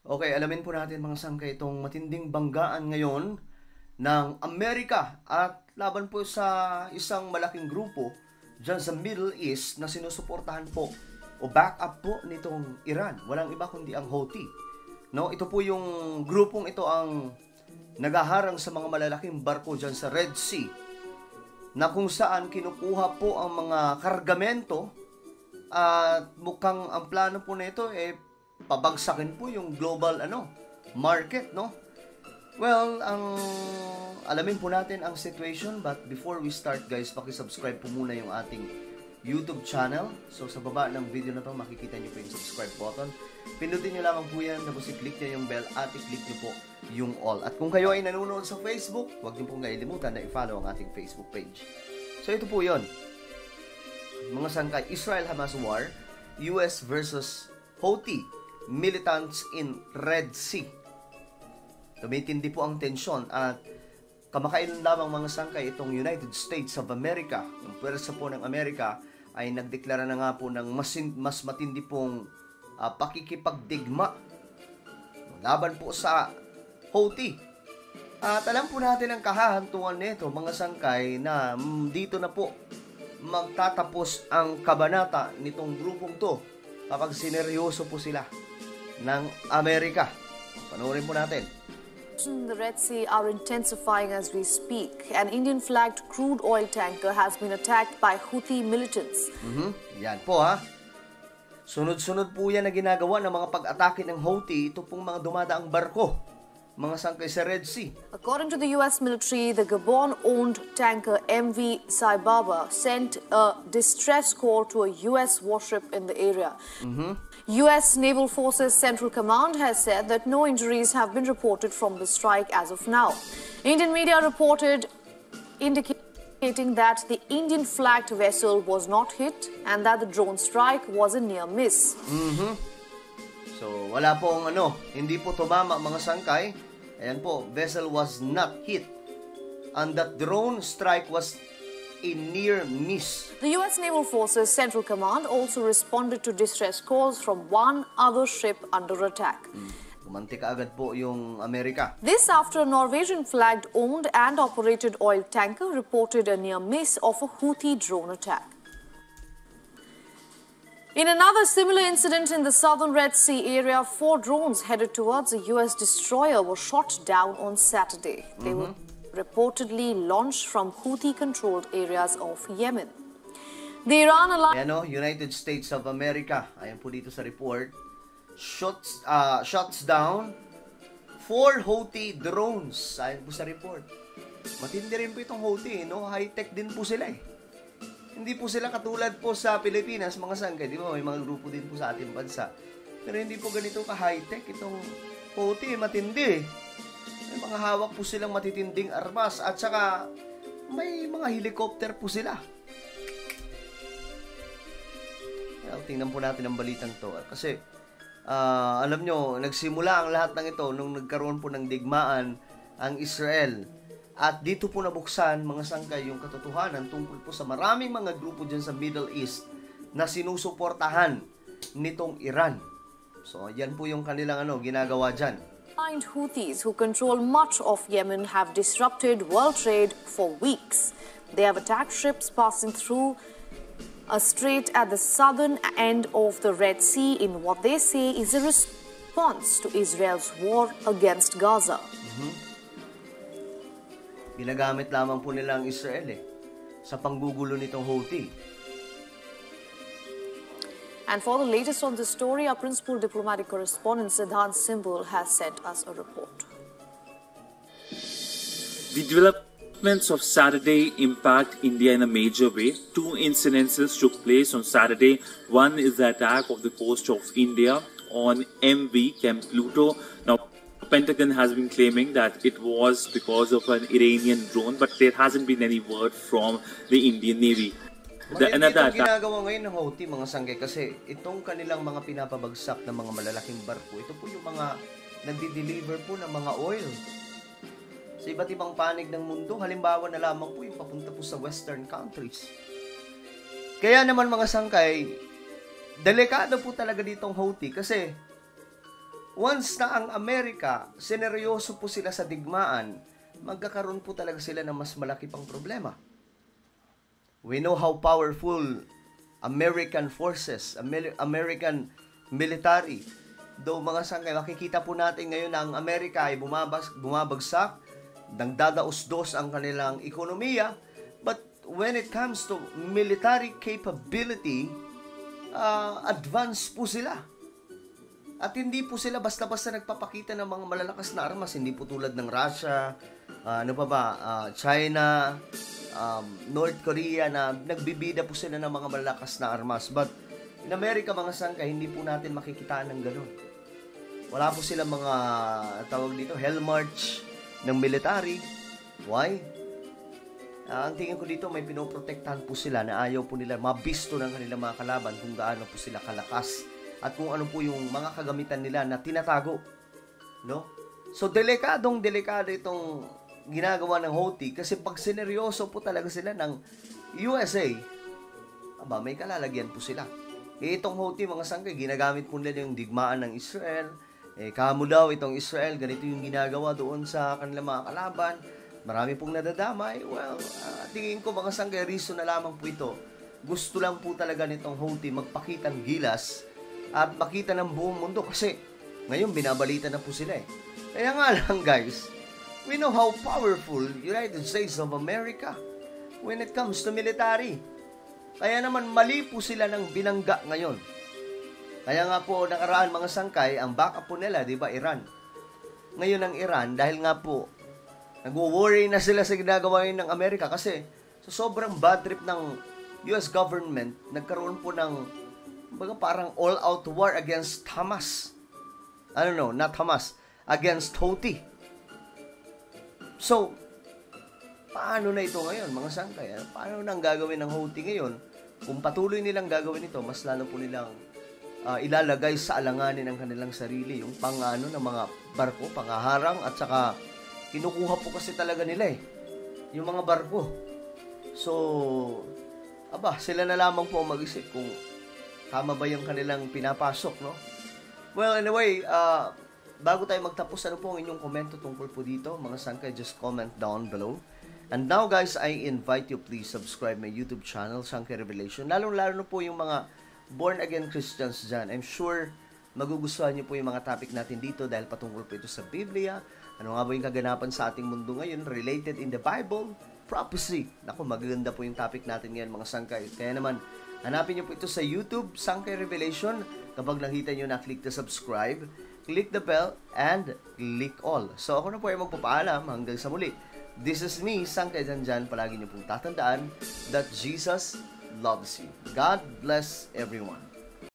Okay, alamin po natin mga sangkay itong matinding banggaan ngayon ng Amerika at laban po sa isang malaking grupo dyan sa Middle East na sinusuportahan po o back up po nitong Iran. Walang iba kundi ang Houthi. No, ito po yung grupong ito ang nagaharang sa mga malalaking barko dyan sa Red Sea na kung saan kinukuha po ang mga kargamento at mukhang ang plano po nito pabagsakin po yung global market, no? Well, alamin po natin ang situation, but before we start guys, paki-subscribe po muna yung ating YouTube channel. So sa baba ng video na to makikita niyo po yung subscribe button. Pindutin niyo lamang po yan, tapos i-click niyo yung bell at i-click niyo po yung all. At kung kayo ay nanonood sa Facebook, huwag niyo pong kailimutan na i-follow ang ating Facebook page. So ito po yon. Mga sangkay, Israel-Hamas war, US versus Houthi militants in Red Sea. Tumitindi po ang tensyon at kamakailan lamang mga sangkay itong United States of America, yung pwersa po ng Amerika, ay nagdeklara na nga po ng mas matindi pong pakikipagdigma laban po sa Houthi. At alam po natin ang kahahantungan nito mga sangkay na dito na po magtatapos ang kabanata nitong grupong to kapag sineryoso po sila ng Amerika. Panoorin po natin. In the Red Sea are intensifying as we speak. An Indian-flagged crude oil tanker has been attacked by Houthi militants. Yan po ha. Sunod-sunod po yan na ginagawa ng mga pag-atake ng Houthi. Ito pong mga dumadaang barko, mga sangkay sa Red Sea. According to the US military, the Gabon-owned tanker MV Saibaba sent a distress call to a US warship in the area. US Naval Forces Central Command has said that no injuries have been reported from the strike as of now. Indian media reported indicating that the Indian-flagged vessel was not hit and that the drone strike was a near miss. So, wala pong hindi po tumama mga sangkay. Ayan po, vessel was not hit. And that drone strike was a near miss. The US Naval Forces Central Command also responded to distress calls from one other ship under attack. Gumanti ka agad po yung Amerika. This after a Norwegian-flagged owned and operated oil tanker reported a near miss of a Houthi drone attack. In another similar incident in the southern Red Sea area, 4 drones headed towards a US destroyer were shot down on Saturday. They were reportedly launched from Houthi-controlled areas of Yemen. The Iran alliance... Ayan United States of America. Ayan po dito sa report. Shots down 4 Houthi drones. Ayan po sa report. Matindi rin po itong Houthi, no? High-tech din po sila Hindi po sila katulad po sa Pilipinas, mga sangkay. Di ba? May mga grupo din po sa ating bansa. Pero hindi po ganito ka-high-tech. Itong Houthi, matindi. May mga hawak po silang matitinding armas at saka may mga helicopter po sila. Tingnan po natin ang balitang to. Kasi alam nyo, nagsimula ang lahat ng ito nung nagkaroon po ng digmaan ang Israel. At dito po nabuksan mga sangkay yung katotohanan tungkol po sa maraming mga grupo dyan sa Middle East na sinusuportahan nitong Iran. So yan po yung kanilang ginagawa dyan. Houthis who control much of Yemen have disrupted world trade for weeks. They have attacked ships passing through a strait at the southern end of the Red Sea in what they say is a response to Israel's war against Gaza. Ginagamit lamang po nila ang Israel sa panggugulo nitong Houthi. And for the latest on this story, our principal diplomatic correspondent Siddhant Simbul has sent us a report. The developments of Saturday impact India in a major way. 2 incidences took place on Saturday. One is the attack of the coast of India on MV Camp Pluto. Now, Pentagon has been claiming that it was because of an Iranian drone, but there hasn't been any word from the Indian Navy. Maganda itong ginagawa ngayon ng Houthi mga sangkay kasi itong kanilang mga pinapabagsak ng mga malalaking barko, ito po yung mga nagdi-deliver po ng mga oil sa iba't ibang panig ng mundo. Halimbawa na lamang po yung papunta po sa western countries. Kaya naman mga sangkay, delikado po talaga ditong Houthi kasi once na ang Amerika, seneryoso po sila sa digmaan, magkakaroon po talaga sila ng mas malaki pang problema. We know how powerful American forces, American military. Though mga sangkay, makikita po natin ngayon na ang Amerika ay bumabagsak, nagdadaos-dos ang kanilang ekonomiya, but when it comes to military capability, advanced po sila. At hindi po sila basta-basta nagpapakita ng mga malalakas na armas. Hindi po tulad ng Russia, China, North Korea na nagbibida po sila ng mga malalakas na armas. But in America, mga sangka, hindi po natin makikitaan ng ganun. Wala po sila mga tawag dito, Hell March ng military. Why? Ang tingin ko dito, may pinoprotektahan po sila na ayaw po nila mabisto ng kanilang mga kalaban kung gaano po sila kalakas at kung ano po yung mga kagamitan nila na tinatago. No? So, delikado itong ginagawa ng Houthi kasi pag sineryoso po talaga sila ng USA, may kalalagyan po sila. Itong Houthi, mga sangkay, ginagamit po nila yung digmaan ng Israel. Kamo daw itong Israel, ganito yung ginagawa doon sa kanilang mga kalaban. Marami pong nadadamay. Well, tingin ko mga sangkay, reason na lamang po ito. Gusto lang po talaga nitong Houthi magpakitang gilas at makita ng buong mundo kasi ngayon binabalita na po sila. Kaya nga lang guys, we know how powerful United States of America when it comes to military. Kaya naman mali po sila ng binangga ngayon. Kaya nga po nakaraan mga sangkay, ang backup po nila, di ba, Iran. Ngayon ang Iran, dahil nga po nag-worry na sila sa ginagawa ng Amerika kasi sa sobrang bad trip ng US government, nagkaroon po ng parang all-out war against Hamas. Not Hamas, against Houthi. So, paano na ito ngayon, mga sangkay? Paano nang gagawin ng Houthi ngayon? Kung patuloy nilang gagawin ito, mas lalo po nilang ilalagay sa alanganin ang kanilang sarili. Yung ng mga barko, pangaharang, at saka kinukuha po kasi talaga nila yung mga barko. So, sila na lamang po mag-isip kung tama ba yung kanilang pinapasok, no? Well, anyway, bago tayo magtapos, ano po ang inyong komento tungkol po dito? Mga sangkay, just comment down below. And now, guys, I invite you, please subscribe my YouTube channel, Sangkay Revelation. Lalong-lalo na po yung mga born-again Christians dyan. I'm sure magugustuhan niyo po yung mga topic natin dito dahil patungkol po ito sa Biblia. Ano nga ba yung kaganapan sa ating mundo ngayon related in the Bible? Prophecy. Naku, magaganda po yung topic natin ngayon, mga sangkay. Kaya naman, hanapin niyo po ito sa YouTube, Sangkay Revelation. Kapag nakita niyo na, click the subscribe, click the bell, and click all. So, ako na po ay magpapaalam hanggang sa muli. This is me, Sangkay Janjan. Palagi niyo pong tatandaan that Jesus loves you. God bless everyone.